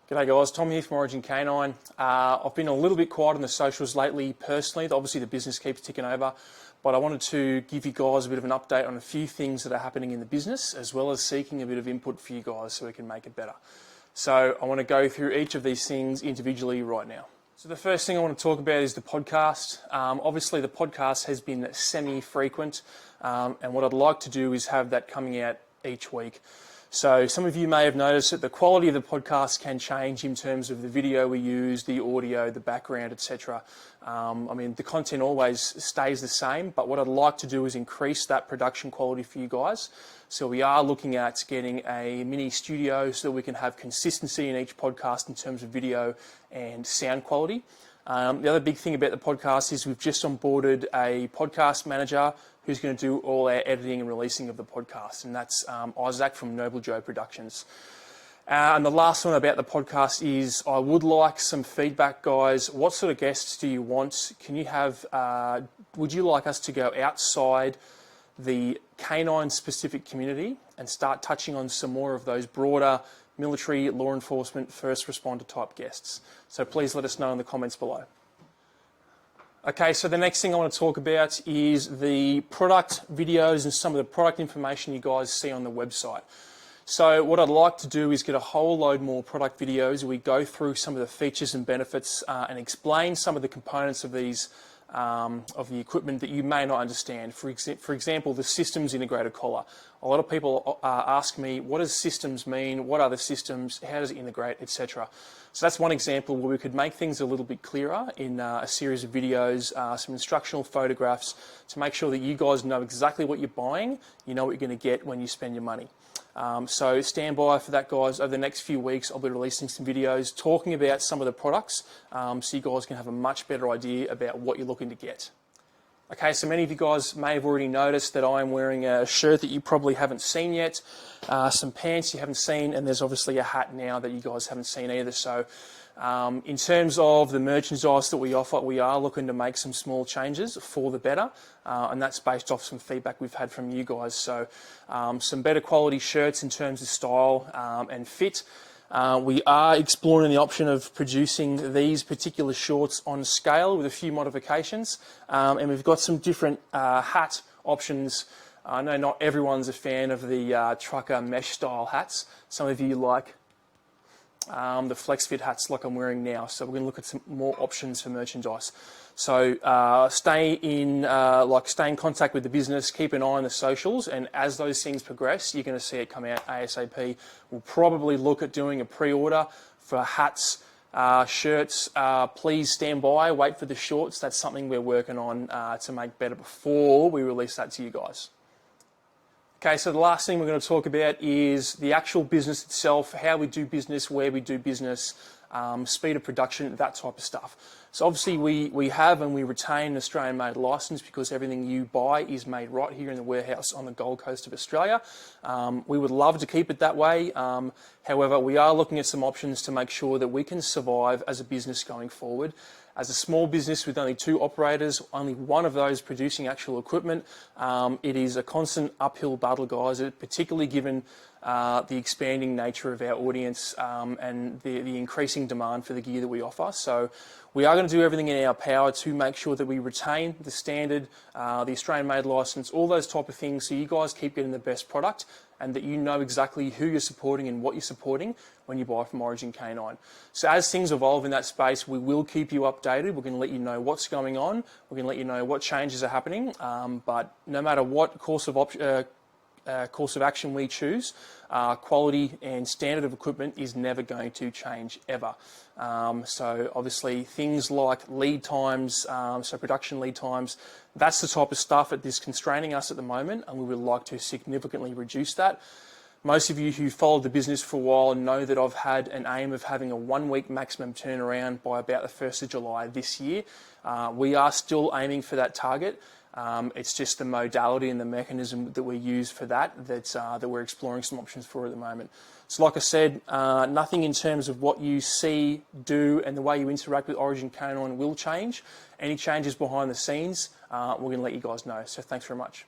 G'day guys, Tom here from Origin Canine. I've been a little bit quiet on the socials lately personally. Obviously the business keeps ticking over, but I wanted to give you guys a bit of an update on a few things that are happening in the business, as well as seeking a bit of input for you guys so we can make it better. So I want to go through each of these things individually right now. So the first thing I want to talk about is the podcast. Obviously the podcast has been semi-frequent, and what I'd like to do is have that coming out each week. So some of you may have noticed that the quality of the podcast can change in terms of the video we use, the audio, the background, etc. The content always stays the same, but what I'd like to do is increase that production quality for you guys. So we are looking at getting a mini studio so that we can have consistency in each podcast in terms of video and sound quality. The other big thing about the podcast is we've just onboarded a podcast manager who's going to do all our editing and releasing of the podcast, and that's Isaac from Noble Joe Productions. And the last one about the podcast is I would like some feedback, guys. What sort of guests do you want? Can you have, would you like us to go outside the canine-specific community and start touching on some more of those broader military, law enforcement, first responder type guests? So please let us know in the comments below. Okay, so the next thing I want to talk about is the product videos and some of the product information you guys see on the website. So what I'd like to do is get a whole load more product videos. We go through some of the features and benefits and explain some of the components of these of the equipment that you may not understand. For example, the systems integrated collar. A lot of people ask me, what does systems mean? What are the systems? How does it integrate, etc. So that's one example where we could make things a little bit clearer in a series of videos, some instructional photographs to make sure that you guys know exactly what you're buying, you know what you're going to get when you spend your money. So stand by for that, guys. Over the next few weeks, I'll be releasing some videos talking about some of the products so you guys can have a much better idea about what you're looking to get. Okay, so many of you guys may have already noticed that I'm wearing a shirt that you probably haven't seen yet, some pants you haven't seen, and there's obviously a hat now that you guys haven't seen either. So in terms of the merchandise that we offer, we are looking to make some small changes for the better, and that's based off some feedback we've had from you guys. So some better quality shirts in terms of style and fit. We are exploring the option of producing these particular shorts on scale with a few modifications, and we've got some different hat options. I know not everyone's a fan of the trucker mesh style hats. Some of you like the flex fit hats like I'm wearing now, so we're going to look at some more options for merchandise. So stay in contact with the business, keep an eye on the socials, and as those things progress, you're going to see it come out ASAP. We'll probably look at doing a pre-order for hats, shirts. Please stand by, wait for the shorts. That's something we're working on to make better before we release that to you guys. Okay, so the last thing we're going to talk about is the actual business itself, how we do business, where we do business, speed of production, that type of stuff. So obviously we have and we retain an Australian-made licence because everything you buy is made right here in the warehouse on the Gold Coast of Australia. We would love to keep it that way. However, we are looking at some options to make sure that we can survive as a business going forward. As a small business with only 2 operators, only one of those producing actual equipment, it is a constant uphill battle, guys, particularly given the expanding nature of our audience and the increasing demand for the gear that we offer. So we are going to do everything in our power to make sure that we retain the standard, the Australian-made licence, all those type of things, so you guys keep getting the best product and that you know exactly who you're supporting and what you're supporting when you buy from Origin Canine. So as things evolve in that space, we will keep you updated. We're going to let you know what's going on. We're going to let you know what changes are happening. But no matter what course of action we choose, quality and standard of equipment is never going to change ever. So obviously things like lead times, so production lead times, that's the type of stuff that is constraining us at the moment, and we would like to significantly reduce that. Most of you who followed the business for a while know that I've had an aim of having a 1-week maximum turnaround by about the 1st of July this year. We are still aiming for that target. It's just the modality and the mechanism that we use for that we're exploring some options for at the moment. So like I said, nothing in terms of what you see, do, and the way you interact with Origin Canine will change. Any changes behind the scenes, we're going to let you guys know. So thanks very much.